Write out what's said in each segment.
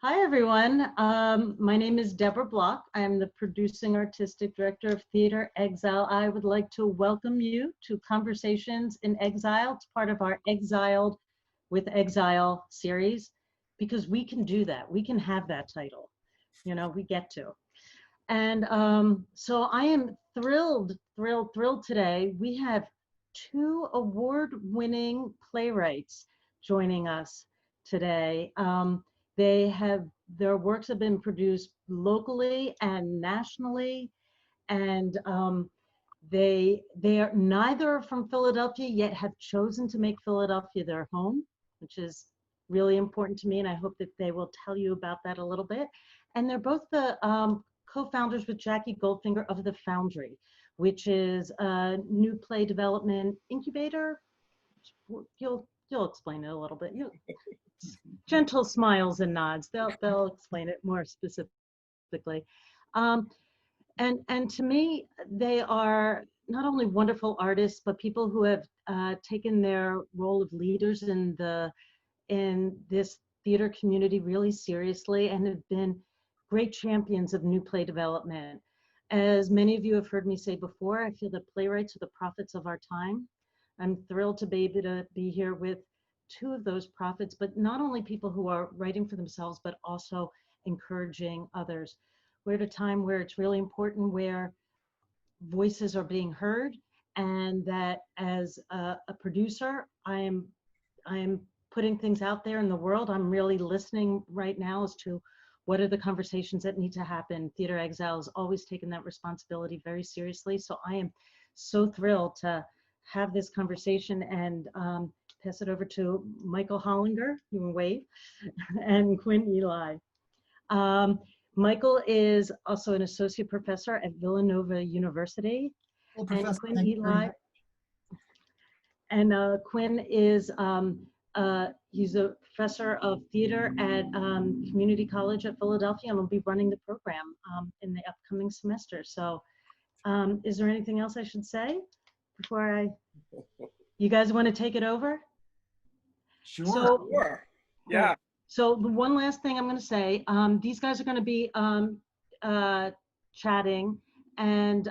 Hi, everyone. My name is Deborah Block. I am the producing artistic director of Theater Exile. I would like to welcome you to Conversations in Exile. It's part of our Exiled with Exile series, because we can do that. We can have that title. You know, we get to. And so I am thrilled today. We have two award-winning playwrights joining us today. Their works have been produced locally and nationally, and they are neither from Philadelphia yet have chosen to make Philadelphia their home, which is really important to me, and I hope that they will tell you about that a little bit. And they're both the co-founders with Jackie Goldfinger of the Foundry, which is a new play development incubator. You'll explain it a little bit. Gentle smiles and nods. They'll explain it more specifically. And to me, they are not only wonderful artists, but people who have taken their role of leaders in this theater community really seriously and have been great champions of new play development. As many of you have heard me say before, I feel that playwrights are the prophets of our time. I'm thrilled to be able to be here with two of those prophets, but not only people who are writing for themselves, but also encouraging others. We're at a time where it's really important, where voices are being heard, and that as a producer, I am putting things out there in the world. I'm really listening right now as to what are the conversations that need to happen. Theater Exile has always taken that responsibility very seriously. So I am so thrilled to have this conversation and pass it over to Michael Hollinger, you can wave, and Quinn Eli. Michael is also an associate professor at Villanova University. Well, and Quinn Eli. And Quinn is he's a professor of theater at Community College at Philadelphia, and will be running the program in the upcoming semester. So is there anything else I should say before you guys want to take it over? Sure. So, Sure. Yeah. So the one last thing I'm going to say, these guys are going to be chatting, and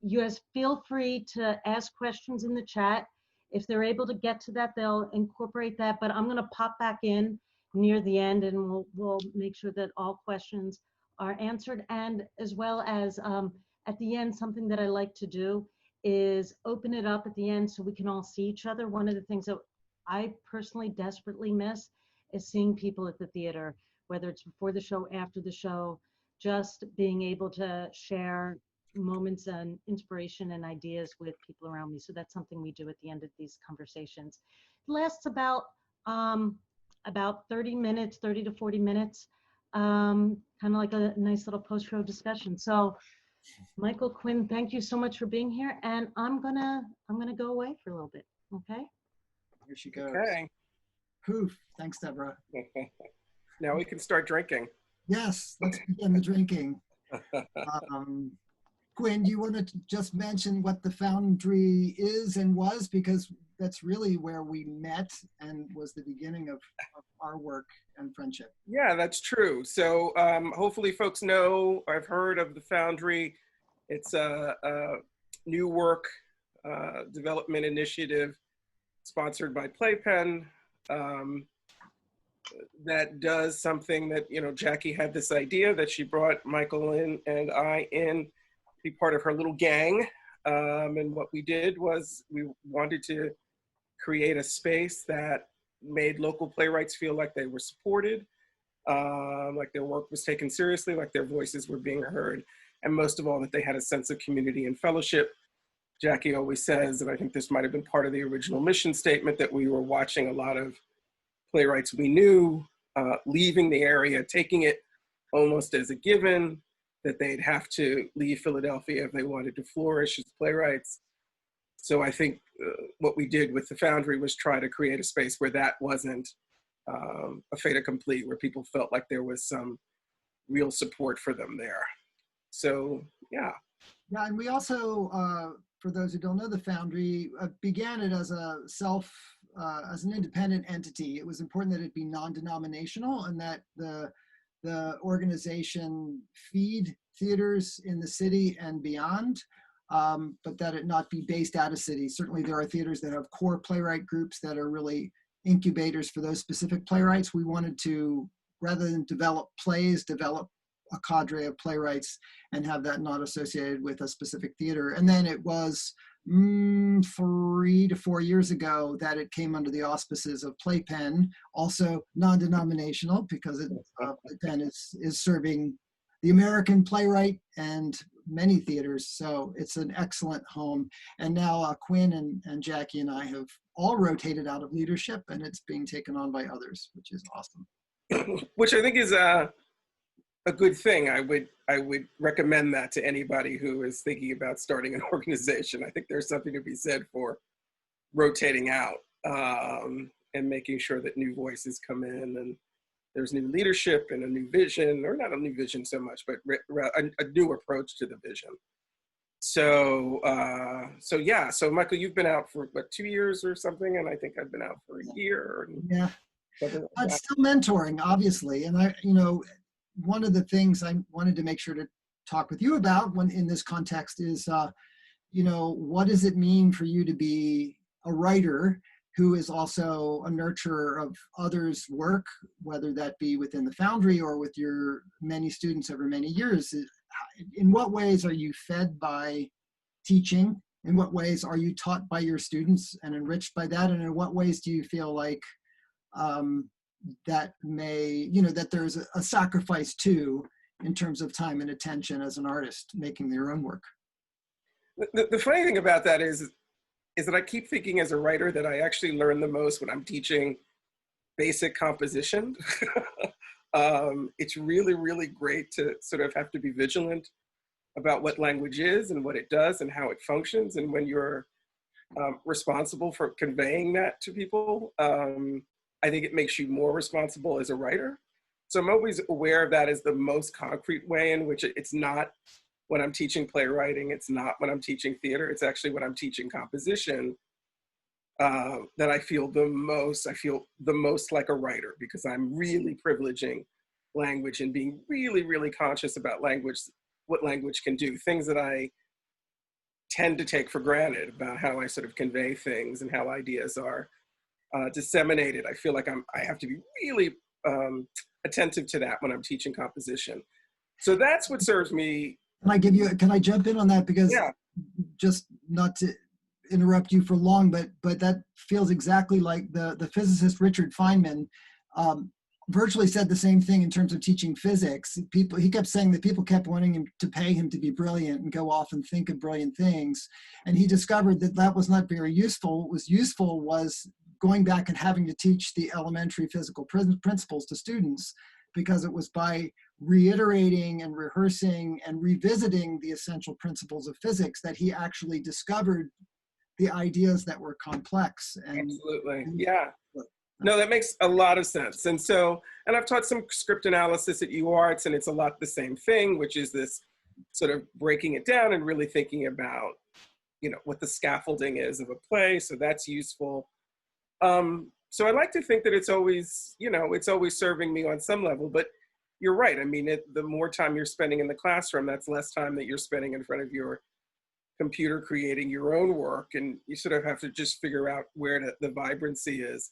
you guys feel free to ask questions in the chat. If they're able to get to that, they'll incorporate that, but I'm going to pop back in near the end, and we'll make sure that all questions are answered. And as well as at the end, something that I like to do is open it up at the end so we can all see each other. One of the things that I personally desperately miss is seeing people at the theater, whether it's before the show, after the show, just being able to share moments and inspiration and ideas with people around me. So that's something we do at the end of these conversations. It lasts about 30 minutes, 30 to 40 minutes, kind of like a nice little post-show discussion. So Michael, Quinn, thank you so much for being here. And I'm gonna go away for a little bit, okay? Here she goes. Okay. Poof. Thanks, Deborah. Now we can start drinking. Yes, let's begin the drinking. Quinn, do you want to just mention what the Foundry is and was? Because that's really where we met and was the beginning of our work and friendship. Yeah, that's true. So hopefully folks know, I've heard of the Foundry. It's a new work development initiative sponsored by Playpen that does something that, you know, Jackie had this idea that she brought Michael in and I in, be part of her little gang. And what we did was we wanted to create a space that made local playwrights feel like they were supported, like their work was taken seriously, like their voices were being heard, and most of all, that they had a sense of community and fellowship. Jackie always says, and I think this might have been part of the original mission statement, that we were watching a lot of playwrights we knew leaving the area, taking it almost as a given that they'd have to leave Philadelphia if they wanted to flourish as playwrights. So I think what we did with the Foundry was try to create a space where that wasn't a fait accompli, where people felt like there was some real support for them there. So, yeah. Yeah, and we also, for those who don't know the Foundry, began it as a as an independent entity, it was important that it be non-denominational and that the organization feed theaters in the city and beyond, but that it not be based out of cities. Certainly there are theaters that have core playwright groups that are really incubators for those specific playwrights. We wanted to, rather than develop plays, develop a cadre of playwrights and have that not associated with a specific theater. And then it was 3 to 4 years ago that it came under the auspices of Playpen, also non-denominational, because Playpen is serving the American playwright and many theaters. So it's an excellent home. And now Quinn and Jackie and I have all rotated out of leadership, and it's being taken on by others, which is awesome. Which I think is a good thing. I would recommend that to anybody who is thinking about starting an organization. I think there's something to be said for rotating out and making sure that new voices come in and there's new leadership and a new vision, or not a new vision so much, but a new approach to the vision. So yeah. So Michael, you've been out for what, 2 years or something, and I think I've been out for a year. Yeah, like but still mentoring, obviously. And one of the things I wanted to make sure to talk with you about when in this context is, what does it mean for you to be a writer who is also a nurturer of others' work, whether that be within the Foundry or with your many students over many years? In what ways are you fed by teaching? In what ways are you taught by your students and enriched by that? And in what ways do you feel like that that there's a sacrifice too, in terms of time and attention as an artist making their own work? The funny thing about that is that I keep thinking as a writer that I actually learn the most when I'm teaching basic composition. It's really, really great to sort of have to be vigilant about what language is and what it does and how it functions. And when you're responsible for conveying that to people, I think it makes you more responsible as a writer. So I'm always aware of that as the most concrete way in which it's not when I'm teaching playwriting, it's not when I'm teaching theater, it's actually when I'm teaching composition that I feel the most like a writer, because I'm really privileging language and being really, really conscious about language, what language can do, things that I tend to take for granted about how I sort of convey things and how ideas are disseminated. I feel like I have to be really attentive to that when I'm teaching composition. So that's what serves me. Can I jump in on that? Because yeah. Just not to interrupt you for long, but that feels exactly like the physicist Richard Feynman virtually said the same thing in terms of teaching physics. He kept saying that people kept wanting him to pay him to be brilliant and go off and think of brilliant things. And he discovered that was not very useful. What was useful was going back and having to teach the elementary physical principles to students, because it was by reiterating and rehearsing and revisiting the essential principles of physics that he actually discovered the ideas that were complex. Absolutely, yeah. No, that makes a lot of sense. And I've taught some script analysis at UArts, and it's a lot the same thing, which is this sort of breaking it down and really thinking about, what the scaffolding is of a play. So that's useful. So I like to think that it's always serving me on some level, but you're right. I mean, the more time you're spending in the classroom, that's less time that you're spending in front of your computer creating your own work, and you sort of have to just figure out where the vibrancy is.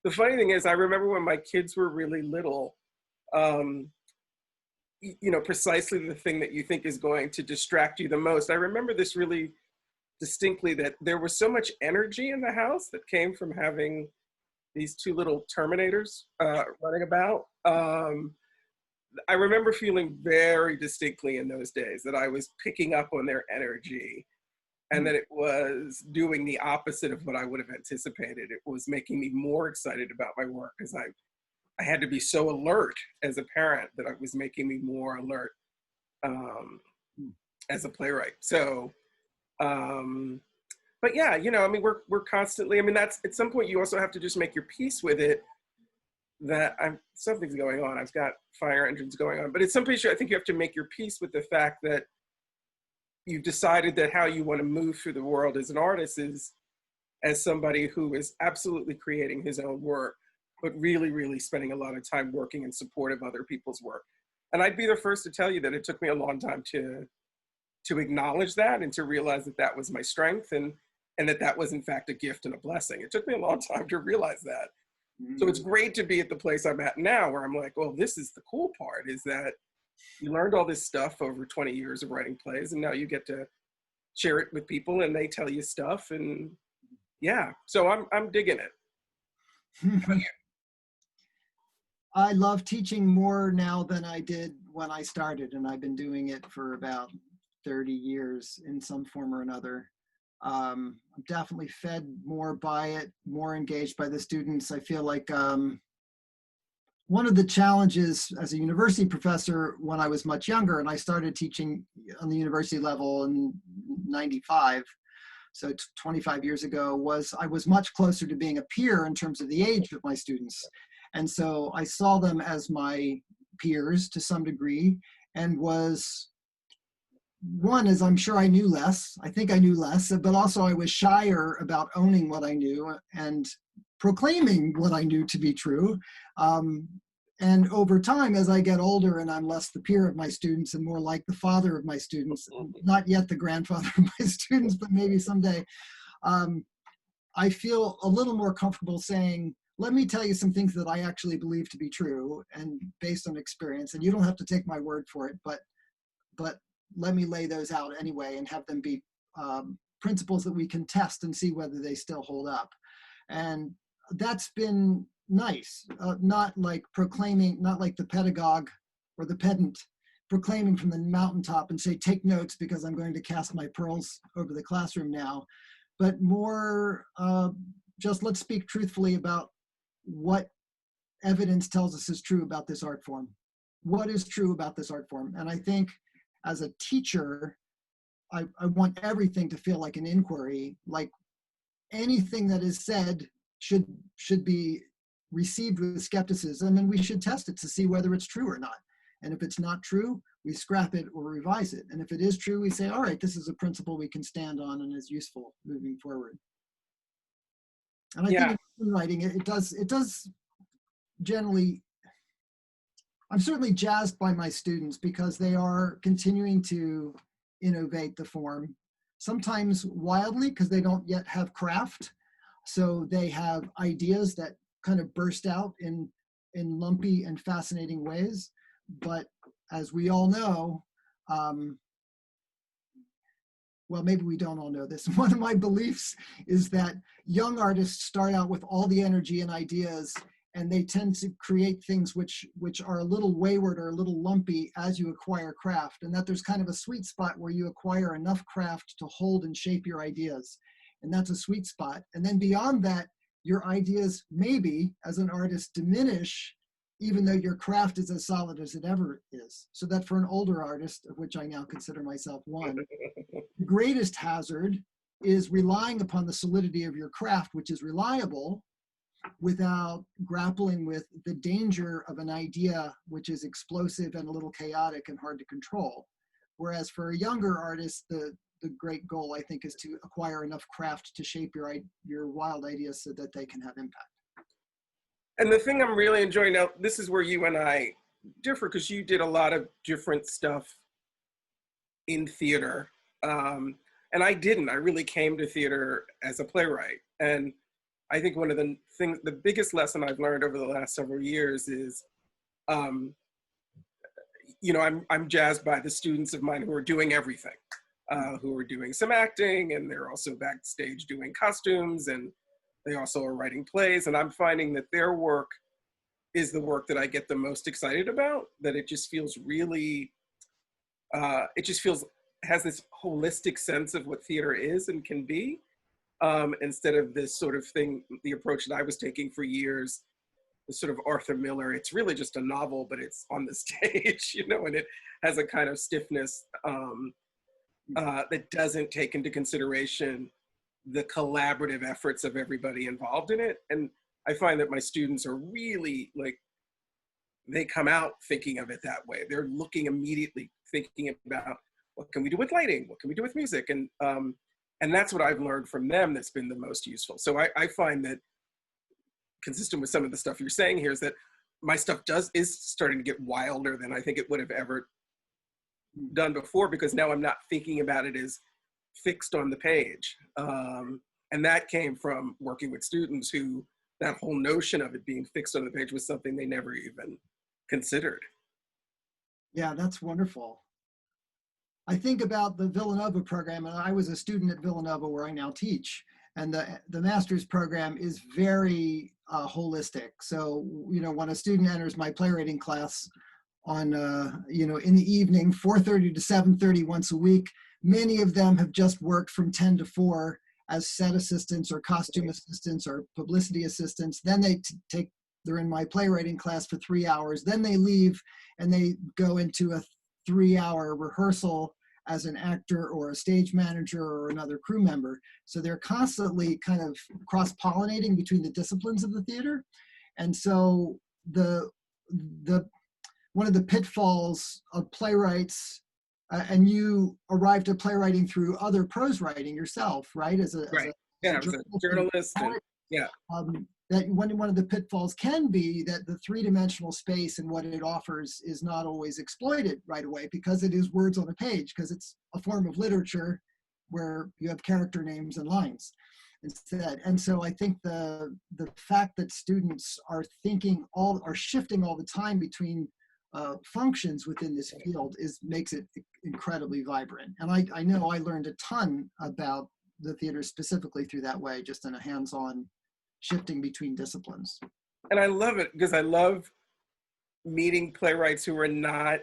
The funny thing is, I remember when my kids were really little, precisely the thing that you think is going to distract you the most. I remember this really distinctly, that there was so much energy in the house that came from having these two little Terminators running about. I remember feeling very distinctly in those days that I was picking up on their energy, and that it was doing the opposite of what I would have anticipated. It was making me more excited about my work, because I had to be so alert as a parent that it was making me more alert as a playwright. So, but yeah, we're constantly, that's, at some point you also have to just make your peace with it, that something's going on. I've got fire engines going on, but at some point I think you have to make your peace with the fact that you've decided that how you want to move through the world as an artist is as somebody who is absolutely creating his own work, but really, really spending a lot of time working in support of other people's work. And I'd be the first to tell you that it took me a long time to acknowledge that and to realize that that was my strength, and that that was in fact a gift and a blessing. It took me a long time to realize that. So it's great to be at the place I'm at now, where I'm like, well, this is the cool part, is that you learned all this stuff over 20 years of writing plays, and now you get to share it with people and they tell you stuff. And yeah, so I'm digging it. How about you? I love teaching more now than I did when I started, and I've been doing it for about 30 years in some form or another. I'm definitely fed more by it, more engaged by the students. I feel like one of the challenges as a university professor when I was much younger, and I started teaching on the university level in 95, so 25 years ago, was I was much closer to being a peer in terms of the age of my students. And so I saw them as my peers to some degree, and was, one is I'm sure I knew less. I think I knew less, but also I was shyer about owning what I knew and proclaiming what I knew to be true. And over time, as I get older and I'm less the peer of my students and more like the father of my students, not yet the grandfather of my students, but maybe someday, I feel a little more comfortable saying, let me tell you some things that I actually believe to be true and based on experience. And you don't have to take my word for it, but let me lay those out anyway and have them be principles that we can test and see whether they still hold up. And that's been nice, not like proclaiming, not like the pedagogue or the pedant proclaiming from the mountaintop and say, take notes because I'm going to cast my pearls over the classroom now, but more just let's speak truthfully about what evidence tells us is true about this art form. What is true about this art form? And I think as a teacher, I want everything to feel like an inquiry, like anything that is said should be received with skepticism, and we should test it to see whether it's true or not. And if it's not true, we scrap it or revise it. And if it is true, we say, all right, this is a principle we can stand on and is useful moving forward. And I think in writing, it does generally, I'm certainly jazzed by my students because they are continuing to innovate the form, sometimes wildly because they don't yet have craft. So they have ideas that kind of burst out in lumpy and fascinating ways. But as we all know, well, maybe we don't all know this. One of my beliefs is that young artists start out with all the energy and ideas, and they tend to create things which are a little wayward or a little lumpy as you acquire craft, and that there's kind of a sweet spot where you acquire enough craft to hold and shape your ideas. And that's a sweet spot. And then beyond that, your ideas maybe, as an artist, diminish even though your craft is as solid as it ever is. So that for an older artist, of which I now consider myself one, the greatest hazard is relying upon the solidity of your craft, which is reliable, without grappling with the danger of an idea which is explosive and a little chaotic and hard to control. Whereas for a younger artist, the great goal, I think, is to acquire enough craft to shape your wild ideas so that they can have impact. And the thing I'm really enjoying now, this is where you and I differ, because you did a lot of different stuff in theater. And I didn't. I really came to theater as a playwright. And I think one of the things, the biggest lesson I've learned over the last several years is, you know, I'm jazzed by the students of mine who are doing everything, who are doing some acting, and they're also backstage doing costumes, and they also are writing plays. And I'm finding that their work is the work that I get the most excited about, that it just feels really, has this holistic sense of what theater is and can be. Instead of this sort of thing, the approach that I was taking for years, the sort of Arthur Miller, it's really just a novel, but it's on the stage, you know, and it has a kind of stiffness that doesn't take into consideration the collaborative efforts of everybody involved in it. And I find that my students are really like, they come out thinking of it that way. They're looking immediately, thinking about what can we do with lighting? What can we do with music? And And that's what I've learned from them that's been the most useful. So I find that, consistent with some of the stuff you're saying here, is that my stuff is starting to get wilder than I think it would have ever done before, because now I'm not thinking about it as fixed on the page. And that came from working with students who, that whole notion of it being fixed on the page was something they never even considered. Yeah, that's wonderful. I think about the Villanova program, and I was a student at Villanova where I now teach, and the master's program is very holistic. So, you know, when a student enters my playwriting class on, you know, in the evening, 4:30 to 7:30 once a week, many of them have just worked from 10 to 4 as set assistants or costume assistants or publicity assistants. Then they're in my playwriting class for 3 hours. Then they leave and they go into a 3-hour rehearsal as an actor or a stage manager or another crew member. So they're constantly kind of cross-pollinating between the disciplines of the theater. And so one of the pitfalls of playwrights, and you arrived at playwriting through other prose writing yourself, right? As a journalist. That one of the pitfalls can be that the three-dimensional space and what it offers is not always exploited right away, because it is words on a page, because it's a form of literature where you have character names and lines instead. And so I think the fact that students are shifting all the time between functions within this field makes it incredibly vibrant. And I know I learned a ton about the theater specifically through that way, just in a hands-on shifting between disciplines. And I love it, because I love meeting playwrights who are not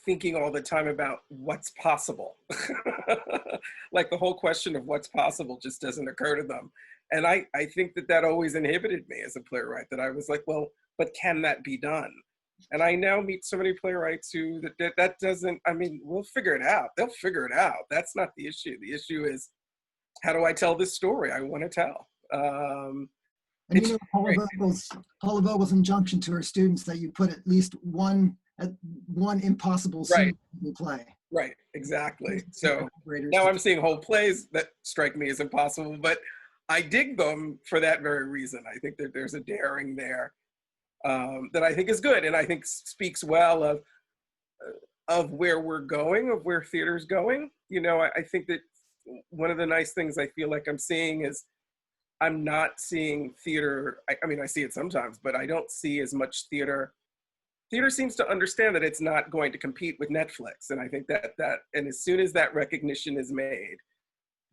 thinking all the time about what's possible. Like the whole question of what's possible just doesn't occur to them. And I think that always inhibited me as a playwright, that I was like, well, but can that be done? And I now meet so many playwrights who that doesn't, I mean, we'll figure it out. They'll figure it out. That's not the issue. The issue is, how do I tell this story I want to tell? And you know, Paula Vogel's injunction to her students that you put at least one impossible scene in the play. Right, exactly. So now I'm seeing whole plays that strike me as impossible, but I dig them for that very reason. I think that there's a daring there that I think is good, and I think speaks well of where we're going, of where theater's going. You know, I think that one of the nice things I feel like I'm seeing is I'm not seeing theater. I mean, I see it sometimes, but I don't see as much theater. Theater seems to understand that it's not going to compete with Netflix. And I think that and as soon as that recognition is made,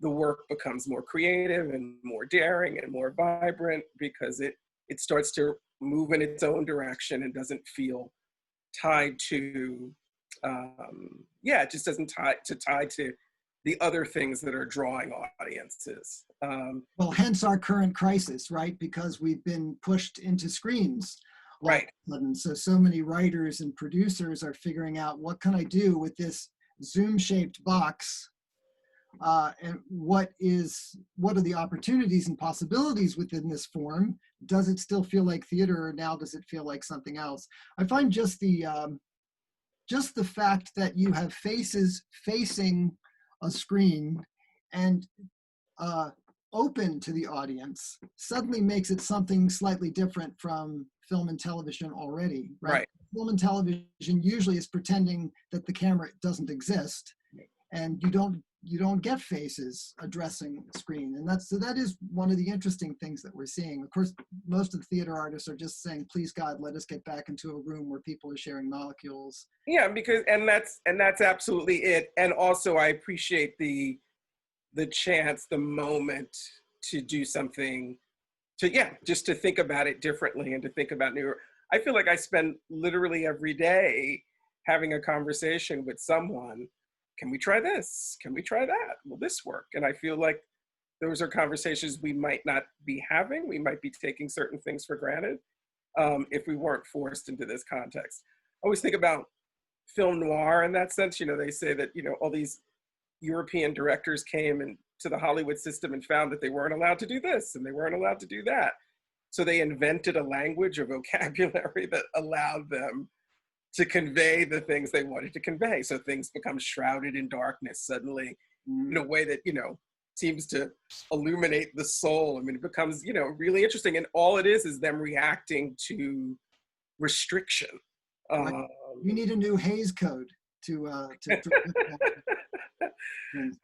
the work becomes more creative and more daring and more vibrant, because it starts to move in its own direction and doesn't feel tied to, it just doesn't tie to the other things that are drawing audiences. Well, hence our current crisis, right? Because we've been pushed into screens. Right. And so many writers and producers are figuring out, what can I do with this Zoom-shaped box? And what are the opportunities and possibilities within this form? Does it still feel like theater, or now does it feel like something else? I find just the fact that you have faces facing a screen and open to the audience suddenly makes it something slightly different from film and television already, right? Film and television usually is pretending that the camera doesn't exist, and you don't get faces addressing the screen. And that is one of the interesting things that we're seeing. Of course, most of the theater artists are just saying, please God, let us get back into a room where people are sharing molecules. Yeah, because that's absolutely it. And also I appreciate the chance, the moment to do something, just to think about it differently and to think about new. I feel like I spend literally every day having a conversation with someone. Can we try this? Can we try that? Will this work? And I feel like those are conversations we might not be having. We might be taking certain things for granted if we weren't forced into this context. I always think about film noir in that sense. You know, they say that, you know, all these European directors came into the Hollywood system and found that they weren't allowed to do this and they weren't allowed to do that. So they invented a language, a vocabulary that allowed them to convey the things they wanted to convey. So things become shrouded in darkness. Suddenly in a way that, seems to illuminate the soul. I mean, it becomes, really interesting. And all it is them reacting to restriction. Like, you need a new Hays Code to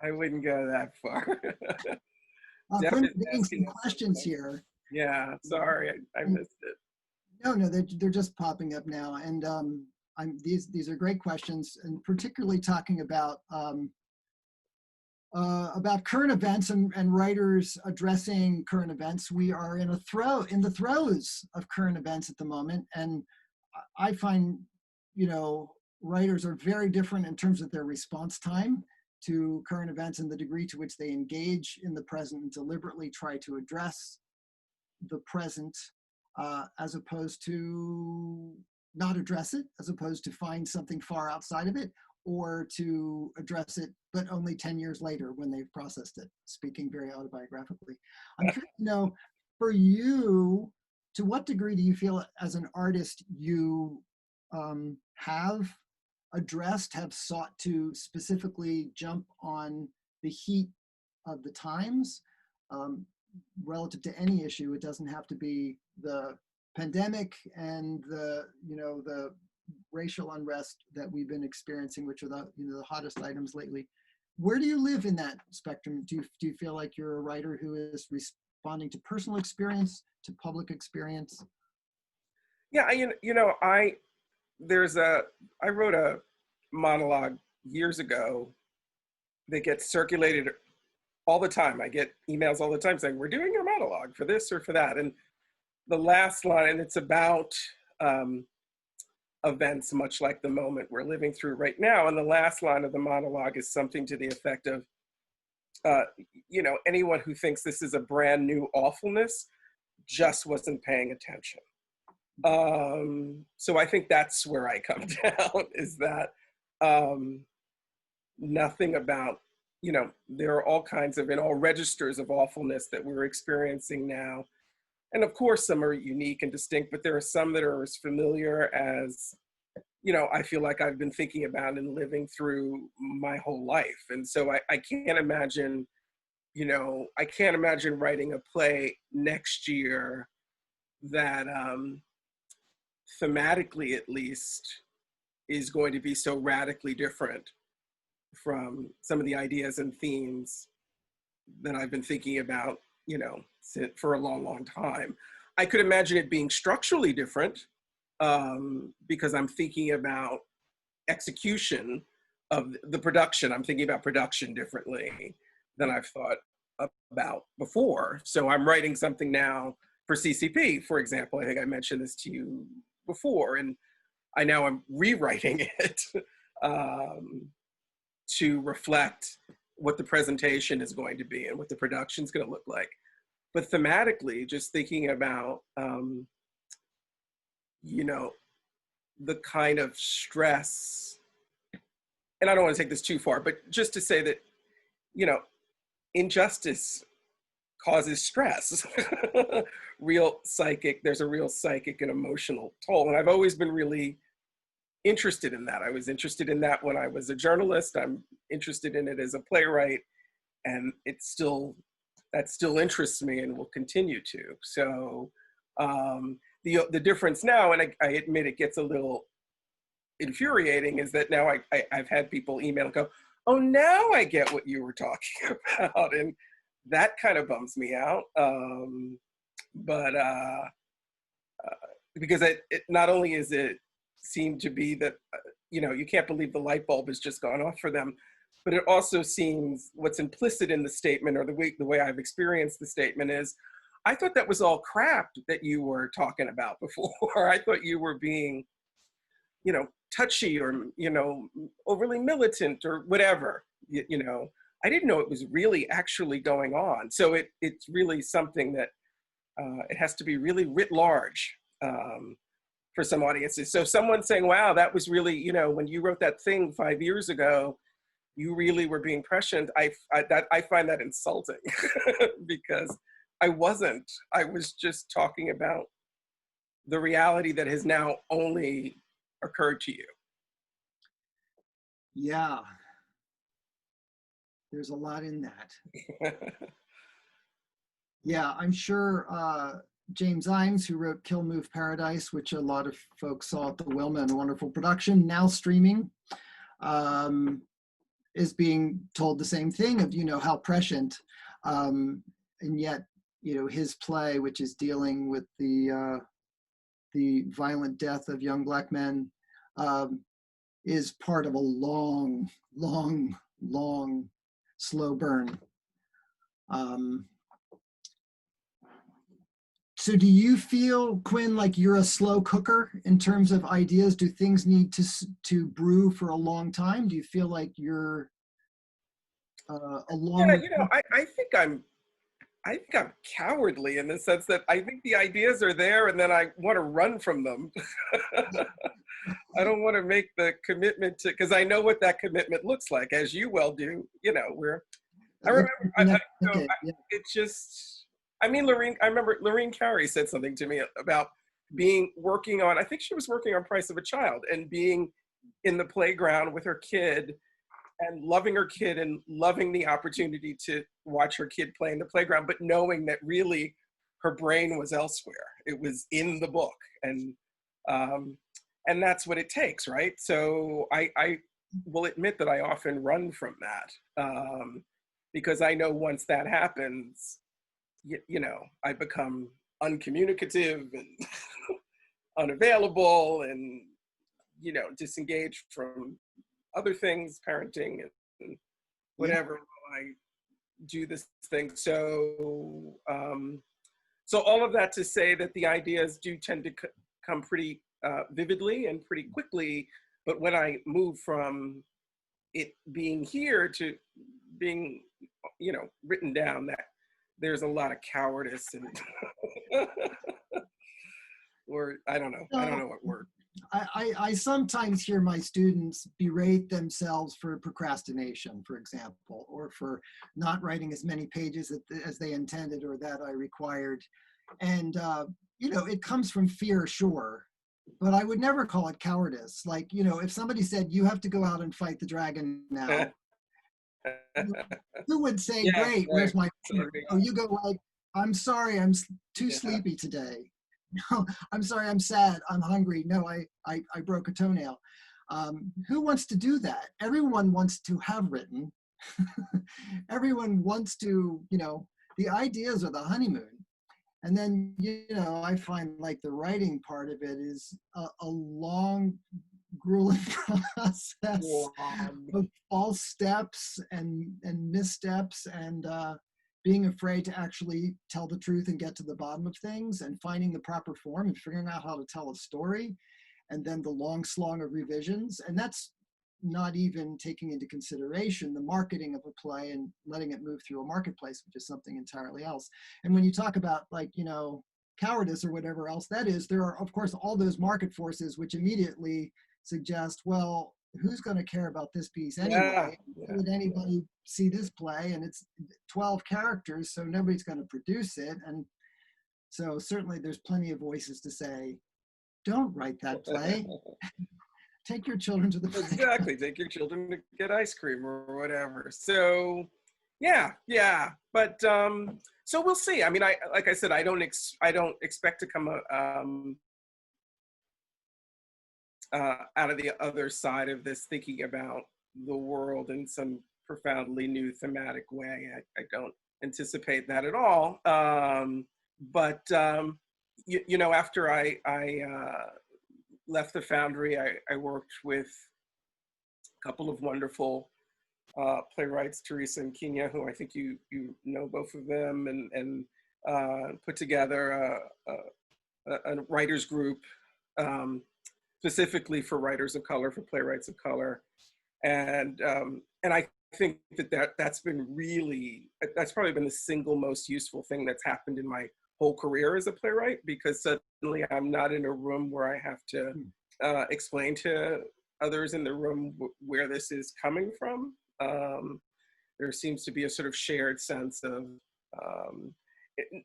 I wouldn't go that far. Quinn, getting some questions here. Yeah, sorry, I missed it. No, they're just popping up now, and these are great questions, and particularly talking about current events and writers addressing current events. We are in the throes of current events at the moment, and I find, writers are very different in terms of their response time to current events and the degree to which they engage in the present and deliberately try to address the present, as opposed to not address it, as opposed to find something far outside of it, or to address it, but only 10 years later when they've processed it, speaking very autobiographically. I'm curious to know, for you, to what degree do you feel as an artist you have sought to specifically jump on the heat of the times relative to any issue? It doesn't have to be the pandemic and the racial unrest that we've been experiencing, which are the hottest items lately. Where do you live in that spectrum? Do you feel like you're a writer who is responding to personal experience, to public experience? Yeah, I wrote a monologue years ago that gets circulated all the time. I get emails all the time saying, we're doing your monologue for this or for that. And the last line, and it's about events much like the moment we're living through right now. And the last line of the monologue is something to the effect of, anyone who thinks this is a brand new awfulness just wasn't paying attention. So I think that's where I come down, is that nothing about, there are all kinds of, in all registers of awfulness that we're experiencing now. And of course, some are unique and distinct, but there are some that are as familiar as, I feel like I've been thinking about and living through my whole life. And so I can't imagine, writing a play next year that thematically, at least, is going to be so radically different from some of the ideas and themes that I've been thinking about, for a long, long time. I could imagine it being structurally different because I'm thinking about execution of the production. I'm thinking about production differently than I've thought about before. So I'm writing something now for CCP, for example. I think I mentioned this to you before, and I'm rewriting it to reflect what the presentation is going to be and what the production is going to look like. But thematically, just thinking about, the kind of stress, and I don't want to take this too far, but just to say that, injustice causes stress. There's a real psychic and emotional toll. And I've always been really interested in that. I was interested in that when I was a journalist. I'm interested in it as a playwright, and that still interests me and will continue to. So the difference now, and I admit it gets a little infuriating, is that now I've had people email and go, oh, now I get what you were talking about. And that kind of bums me out. Because it not only is it seemed to be that, you can't believe the light bulb has just gone off for them, but it also seems what's implicit in the statement, or the way I've experienced the statement, is, I thought that was all crap that you were talking about before. I thought you were being, touchy or, overly militant or whatever, I didn't know it was really actually going on. So it's really something that it has to be really writ large for some audiences. So someone saying, wow, that was really, when you wrote that thing 5 years ago, you really were being prescient. I find that insulting because I wasn't. I was just talking about the reality that has now only occurred to you. Yeah. There's a lot in that. Yeah, I'm sure James Imes, who wrote Kill Move Paradise, which a lot of folks saw at the Wilma, and a wonderful production, now streaming, is being told the same thing of, how prescient. And yet, his play, which is dealing with the violent death of young Black men, is part of a long, long, long, slow burn. So do you feel, Quinn, like you're a slow cooker in terms of ideas? Do things need to brew for a long time? Do you feel like you're a long? Yeah, I think I'm cowardly in the sense that I think the ideas are there and then I want to run from them. I don't want to make the commitment to, because I know what that commitment looks like, as you well do. I remember, it's just, I remember Lorene Carey said something to me about working on, I think she was working on Price of a Child, and being in the playground with her kid and loving her kid and loving the opportunity to watch her kid play in the playground, but knowing that really her brain was elsewhere. It was in the book. And that's what it takes, right? So I will admit that I often run from that, because I know once that happens, I become uncommunicative and unavailable and, disengaged from other things, parenting and whatever, while I do this thing. So, so all of that to say that the ideas do tend to come pretty vividly and pretty quickly, but when I move from it being here to being, written down, that there's a lot of cowardice and or I don't know what word. I sometimes hear my students berate themselves for procrastination, for example, or for not writing as many pages as they intended or that I required. And, it comes from fear, sure, but I would never call it cowardice. Like, if somebody said, you have to go out and fight the dragon now, who would say, yeah, great, where's my sword? Oh, you go like, I'm sorry, I'm too sleepy today. No, I'm sorry, I'm sad, I'm hungry. No, I broke a toenail. Who wants to do that? Everyone wants to have written. Everyone wants to, the ideas are the honeymoon. And then, I find like the writing part of it is a long, grueling process of false steps and missteps and being afraid to actually tell the truth and get to the bottom of things and finding the proper form and figuring out how to tell a story, and then the long slog of revisions. And that's not even taking into consideration the marketing of a play and letting it move through a marketplace, which is something entirely else. And when you talk about like, cowardice or whatever else that is, there are, of course, all those market forces which immediately suggest, well, who's going to care about this piece anyway? Yeah. Would anybody see this play? And it's 12 characters, so nobody's going to produce it. And so certainly there's plenty of voices to say, don't write that play. Take your children to the play. Exactly, take your children to get ice cream or whatever. So yeah. But so we'll see. I mean, like I said, I don't expect to come out of the other side of this thinking about the world in some profoundly new thematic way. I don't anticipate that at all. But after I left the Foundry, I worked with a couple of wonderful playwrights, Teresa and Kenya, who I think you know both of them, and put together a writers group specifically for writers of color, for playwrights of color, and I think that's probably been the single most useful thing that's happened in my whole career as a playwright, because suddenly I'm not in a room where I have to explain to others in the room where this is coming from. There seems to be a sort of shared sense of,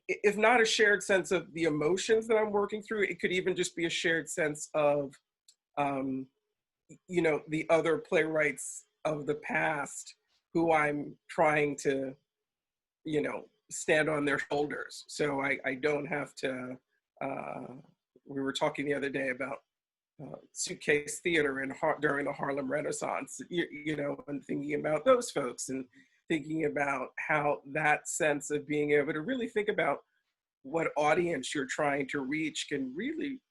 if not a shared sense of the emotions that I'm working through, it could even just be a shared sense of, the other playwrights of the past who I'm trying to, you know, stand on their shoulders. So I don't have to, we were talking the other day about suitcase theater during the Harlem Renaissance, you know, and thinking about those folks and thinking about how that sense of being able to really think about what audience you're trying to reach can really,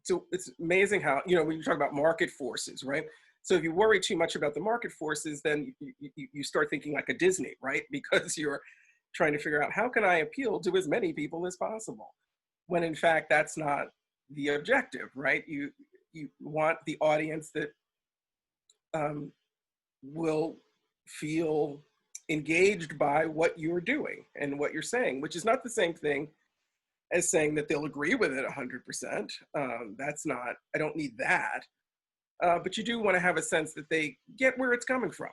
so it's amazing how, you know, when you talk about market forces, right? So if you worry too much about the market forces, then you start thinking like a Disney, right? Because you're trying to figure out how can I appeal to as many people as possible? When in fact, that's not the objective, right? You want the audience that will feel engaged by what you're doing and what you're saying, which is not the same thing as saying that they'll agree with it 100%. That's not, I don't need that. But you do want to have a sense that they get where it's coming from.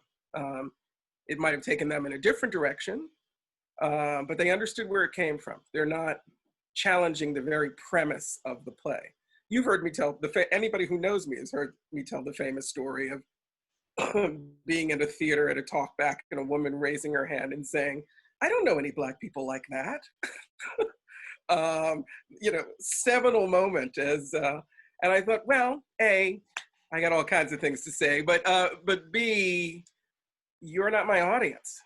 It might have taken them in a different direction, but they understood where it came from. They're not challenging the very premise of the play. You've heard me tell, anybody who knows me has heard me tell the famous story of being in a theater at a talk back and a woman raising her hand and saying, I don't know any Black people like that. You know, seminal moment as, and I thought, well, A, I got all kinds of things to say, but B, you're not my audience.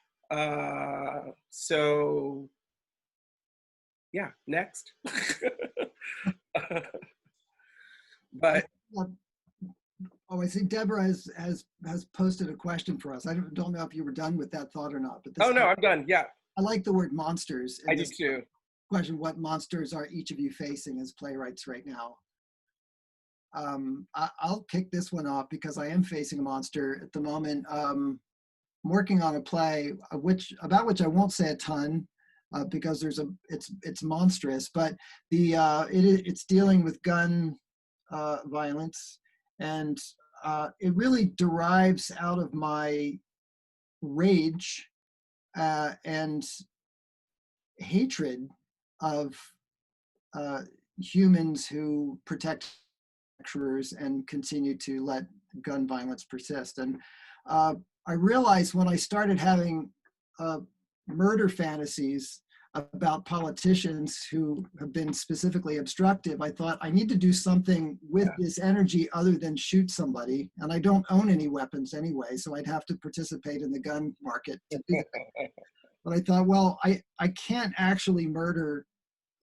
So yeah, next. But oh, I see Deborah has posted a question for us. I don't know if you were done with that thought or not, but this, oh no, I'm done. Yeah, I like the word monsters. I do too. Question: what monsters are each of you facing as playwrights right now? I'll kick this one off because I am facing a monster at the moment. I'm working on a play about which I won't say a ton because it's monstrous, but it's dealing with gun violence, and it really derives out of my rage and hatred of humans who protect lecturers and continue to let gun violence persist. And I realized when I started having murder fantasies about politicians who have been specifically obstructive, I thought I need to do something with this energy other than shoot somebody. And I don't own any weapons anyway, so I'd have to participate in the gun market to do that. But I thought, well, I can't actually murder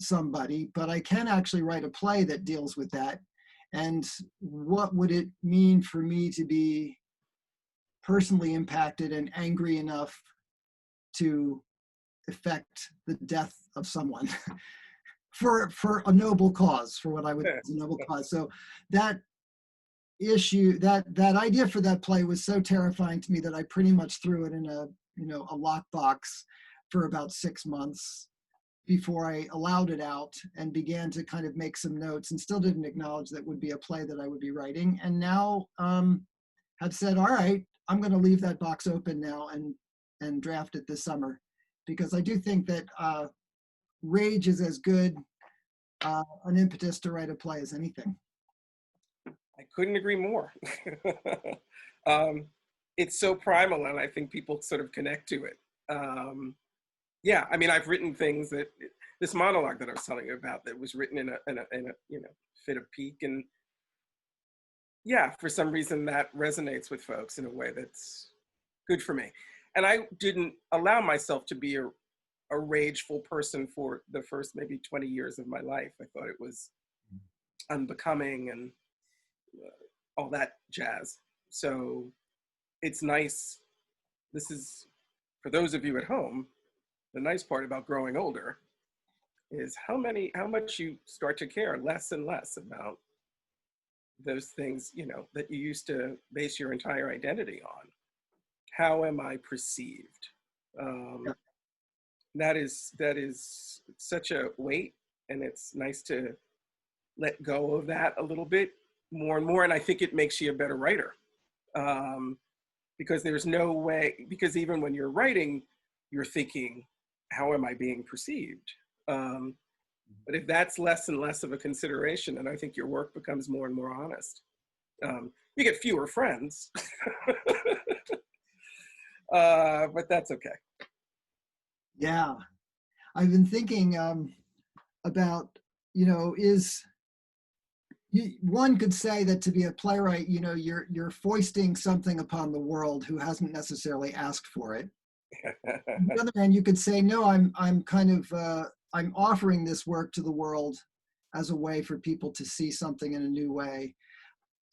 somebody, but I can actually write a play that deals with that. And what would it mean for me to be personally impacted and angry enough to affect the death of someone for a noble cause, for what I would say is a noble cause. So that issue, that idea for that play was so terrifying to me that I pretty much threw it in a lockbox for about 6 months before I allowed it out and began to kind of make some notes, and still didn't acknowledge that would be a play that I would be writing. And now have said, all right, I'm going to leave that box open now and draft it this summer, because I do think that rage is as good an impetus to write a play as anything. I couldn't agree more. It's so primal, and I think people sort of connect to it. Yeah, I mean, I've written things that, this monologue that I was telling you about, that was written in a fit of pique, and yeah, for some reason that resonates with folks in a way that's good for me. And I didn't allow myself to be a rageful person for the first maybe 20 years of my life. I thought it was unbecoming and all that jazz. So it's nice. This is, for those of you at home, the nice part about growing older is how much you start to care less and less about those things, that you used to base your entire identity on. How am I perceived? That is such a weight, and it's nice to let go of that a little bit more and more. And I think it makes you a better writer, because there's no way, because even when you're writing, you're thinking, how am I being perceived? But if that's less and less of a consideration, then I think your work becomes more and more honest. You get fewer friends, but that's okay. Yeah. I've been thinking about, one could say that to be a playwright, you're foisting something upon the world who hasn't necessarily asked for it. On the other hand, you could say, no, I'm kind of I'm offering this work to the world as a way for people to see something in a new way.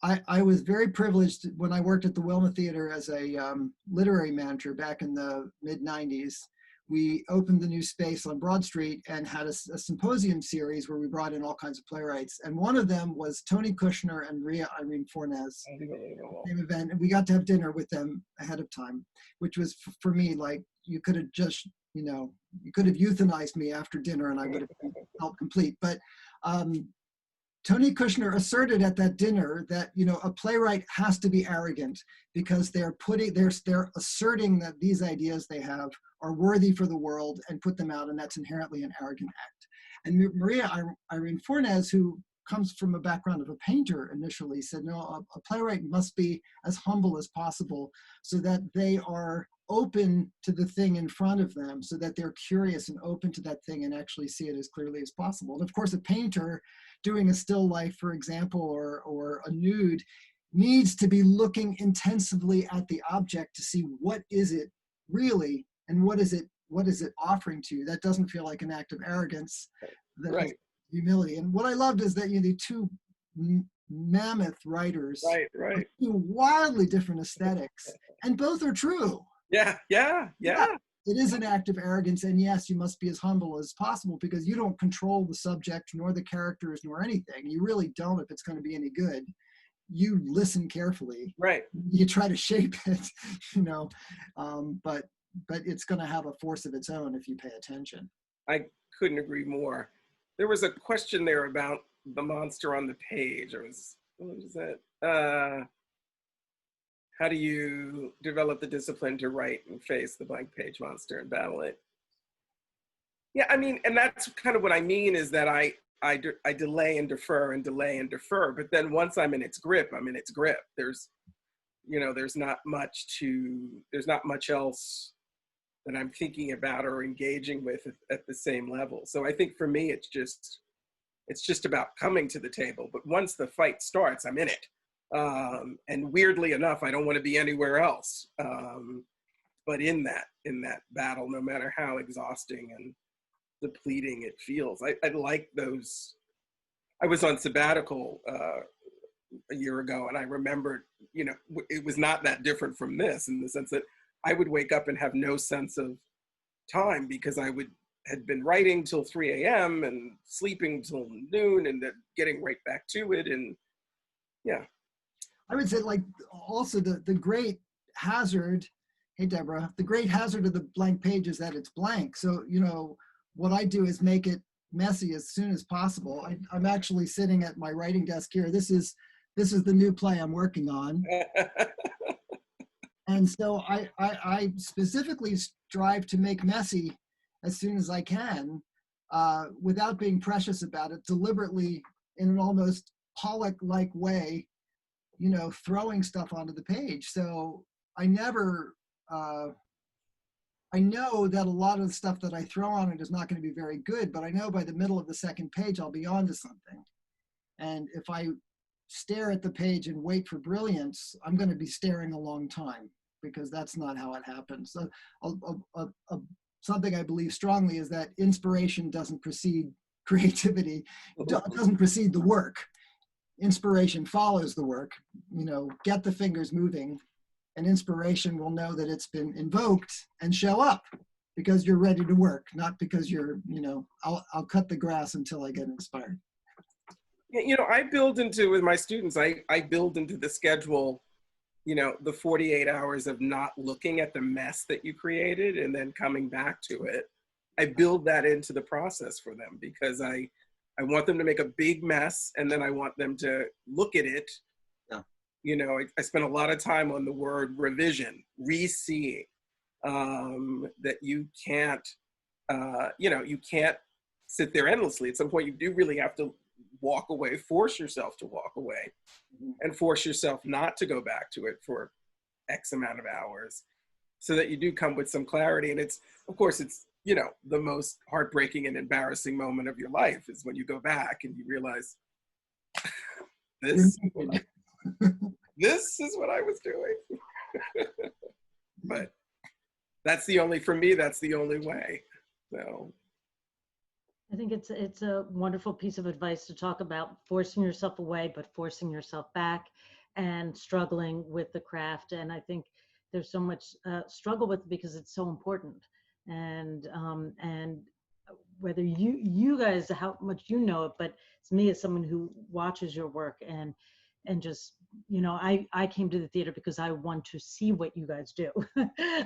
I was very privileged when I worked at the Wilma Theater as a literary manager back in the mid-90s. We opened the new space on Broad Street and had a symposium series where we brought in all kinds of playwrights. And one of them was Tony Kushner and Maria Irene Fornes. Same event. And we got to have dinner with them ahead of time, which was for me, like, you could have just, you could have euthanized me after dinner and I would have felt complete. But Tony Kushner asserted at that dinner that, a playwright has to be arrogant because they're asserting that these ideas they have are worthy for the world and put them out, and that's inherently an arrogant act. And Maria Irene Fornes, who comes from a background of a painter initially, said, no, a playwright must be as humble as possible so that they are open to the thing in front of them, so that they're curious and open to that thing and actually see it as clearly as possible. And of course, a painter doing a still life, for example, or a nude, needs to be looking intensively at the object to see what is it really and what is it offering to you. That doesn't feel like an act of arrogance, that Right. Humility. And what I loved is that the two mammoth writers, right, two wildly different aesthetics, and both are true. Yeah. It is an act of arrogance, and yes, you must be as humble as possible because you don't control the subject nor the characters nor anything. You really don't if it's going to be any good. You listen carefully. Right. You try to shape it, but it's going to have a force of its own if you pay attention. I couldn't agree more. There was a question there about the monster on the page. What was that? How do you develop the discipline to write and face the blank page monster and battle it? Yeah, I mean, and that's kind of what I mean is that I delay and defer and delay and defer, but then once I'm in its grip, I'm in its grip. There's not much else that I'm thinking about or engaging with at the same level. So I think for me, it's just about coming to the table. But once the fight starts, I'm in it. And weirdly enough, I don't want to be anywhere else. But in that battle, no matter how exhausting and depleting it feels, I like those. I was on sabbatical a year ago, and I remembered, it was not that different from this in the sense that I would wake up and have no sense of time because I had been writing till 3 a.m. and sleeping till noon and then getting right back to it. And yeah. I would say, like, also the great hazard, hey, Deborah, the great hazard of the blank page is that it's blank. So, what I do is make it messy as soon as possible. I'm actually sitting at my writing desk here. This is the new play I'm working on. And so I specifically strive to make messy as soon as I can, without being precious about it, deliberately in an almost Pollock-like way, throwing stuff onto the page. So I never, I know that a lot of the stuff that I throw on it is not going to be very good, but I know by the middle of the second page, I'll be onto something. And if I stare at the page and wait for brilliance, I'm going to be staring a long time because that's not how it happens. So something I believe strongly is that inspiration doesn't precede creativity, doesn't precede the work. Inspiration follows the work. Get the fingers moving, and inspiration will know that it's been invoked and show up because you're ready to work, not because you're, I'll cut the grass until I get inspired. I build into, with my students, I build into the schedule, the 48 hours of not looking at the mess that you created and then coming back to it. I build that into the process for them because I want them to make a big mess and then I want them to look at it. Yeah. I spend a lot of time on the word revision, re-seeing, that you can't, you can't sit there endlessly. At some point you do really have to walk away, force yourself to walk away and force yourself not to go back to it for X amount of hours. so that you do come with some clarity. And it's, of course, it's, you know, the most heartbreaking and embarrassing moment of your life is when you go back and you realize this is what I was doing. But that's the only, for me, that's the only way. So I think it's a wonderful piece of advice to talk about forcing yourself away, but forcing yourself back and struggling with the craft. And I think there's so much struggle with it because it's so important. And whether you guys, how much you know it, but it's me as someone who watches your work and just, you know, I came to the theater because I want to see what you guys do.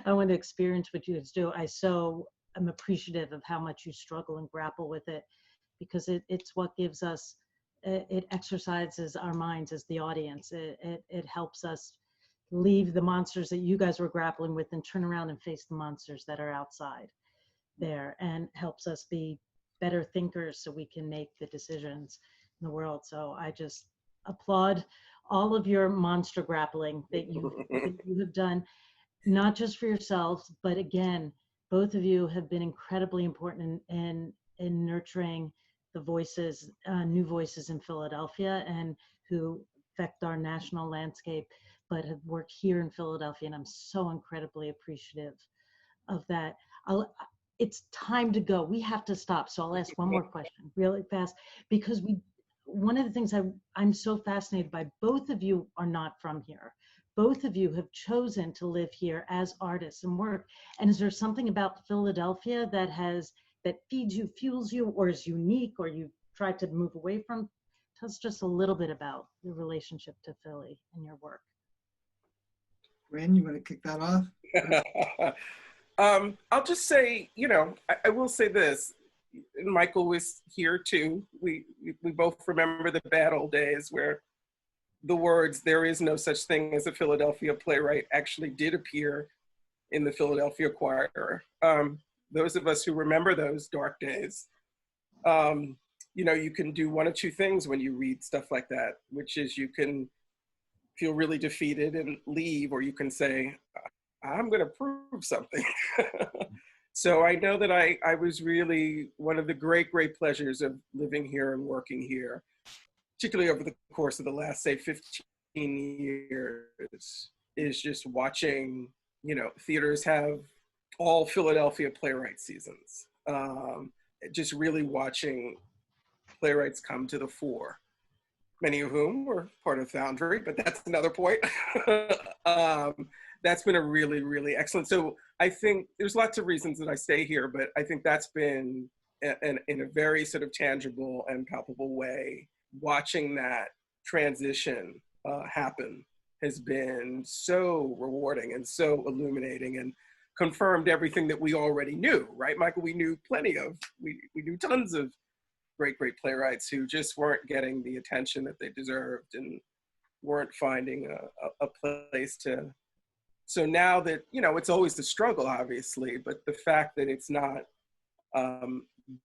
I want to experience what you guys do. I'm appreciative of how much you struggle and grapple with it, because it's what gives us, it exercises our minds as the audience. It helps us leave the monsters that you guys were grappling with and turn around and face the monsters that are outside there, and helps us be better thinkers so we can make the decisions in the world. So I just applaud all of your monster grappling that you have done, not just for yourselves, but again, both of you have been incredibly important in nurturing the voices, new voices in Philadelphia, and who affect our national landscape, but have worked here in Philadelphia. And I'm so incredibly appreciative of that. It's time to go. We have to stop. So I'll ask one more question really fast, because one of the things I'm so fascinated by, both of you are not from here. Both of you have chosen to live here as artists and work. And is there something about Philadelphia that feeds you, fuels you, or is unique, or you tried to move away from? Tell us just a little bit about your relationship to Philly and your work. Ren, you want to kick that off? I'll just say, you know, I will say this. Michael was here too. We both remember the bad old days where the words "there is no such thing as a Philadelphia playwright" actually did appear in the Philadelphia Choir. Those of us who remember those dark days, you know, you can do one of two things when you read stuff like that, which is you can feel really defeated and leave, or you can say, I'm going to prove something. So I know that I was really, one of the great pleasures of living here and working here, particularly over the course of the last, say, 15 years, is just watching, you know, theaters have all Philadelphia playwright seasons. Just really watching playwrights come to the fore, many of whom were part of Foundry, but that's another point. That's been a really excellent. So I think there's lots of reasons that I stay here, but I think that's been in a very sort of tangible and palpable way. Watching that transition happen has been so rewarding and so illuminating, and confirmed everything that we already knew, right, Michael? We knew we knew tons of great playwrights who just weren't getting the attention that they deserved and weren't finding a place to. So now that, you know, it's always the struggle, obviously, but the fact that it's not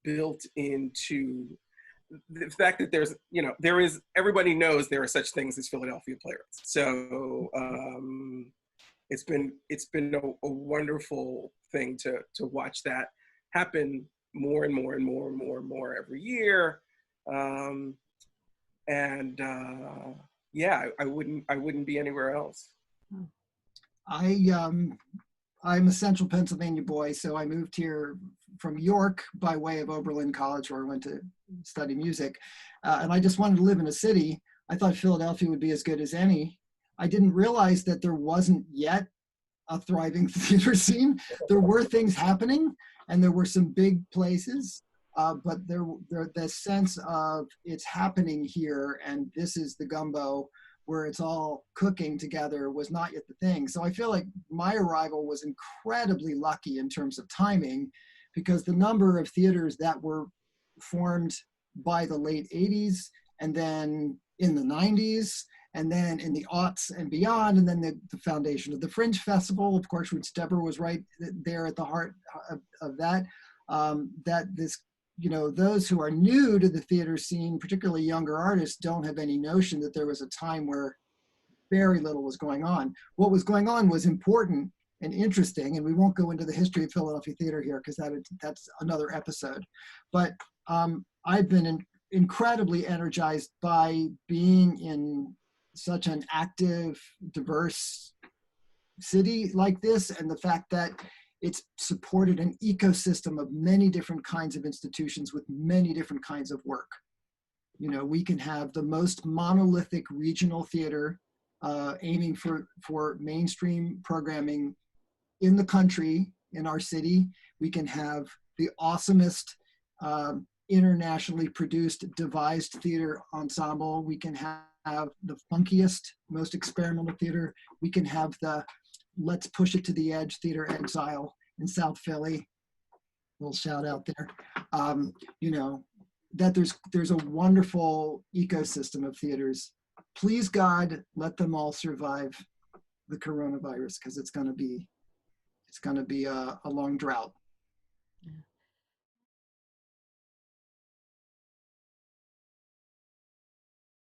built into the fact that there's, you know, everybody knows there are such things as Philadelphia playwrights. So it's been a wonderful thing to watch that happen more and more every year. Yeah, I wouldn't be anywhere else. I'm a central Pennsylvania boy, so I moved here from York by way of Oberlin College, where I went to study music. And I just wanted to live in a city. I thought Philadelphia would be as good as any. I didn't realize that there wasn't yet a thriving theater scene. There were things happening, and there were some big places, but the sense of it's happening here, and this is the gumbo where it's all cooking together was not yet the thing. So I feel like my arrival was incredibly lucky in terms of timing, because the number of theaters that were formed by the late 80s, and then in the 90s, and then in the aughts and beyond, and then the foundation of the Fringe Festival, of course, which Deborah was right there at the heart of that, that this, you know, those who are new to the theater scene, particularly younger artists, don't have any notion that there was a time where very little was going on. What was going on was important, and interesting, and we won't go into the history of Philadelphia theater here because that's another episode. But I've been incredibly energized by being in such an active, diverse city like this, and the fact that it's supported an ecosystem of many different kinds of institutions with many different kinds of work. You know, we can have the most monolithic regional theater aiming for mainstream programming in the country, in our city. We can have the awesomest internationally produced devised theater ensemble. We can have the funkiest, most experimental theater. We can have the let's push it to the edge theater, Exile in South Philly. Little shout out there. You know, that there's a wonderful ecosystem of theaters. Please God, let them all survive the coronavirus, because it's going to be a long drought.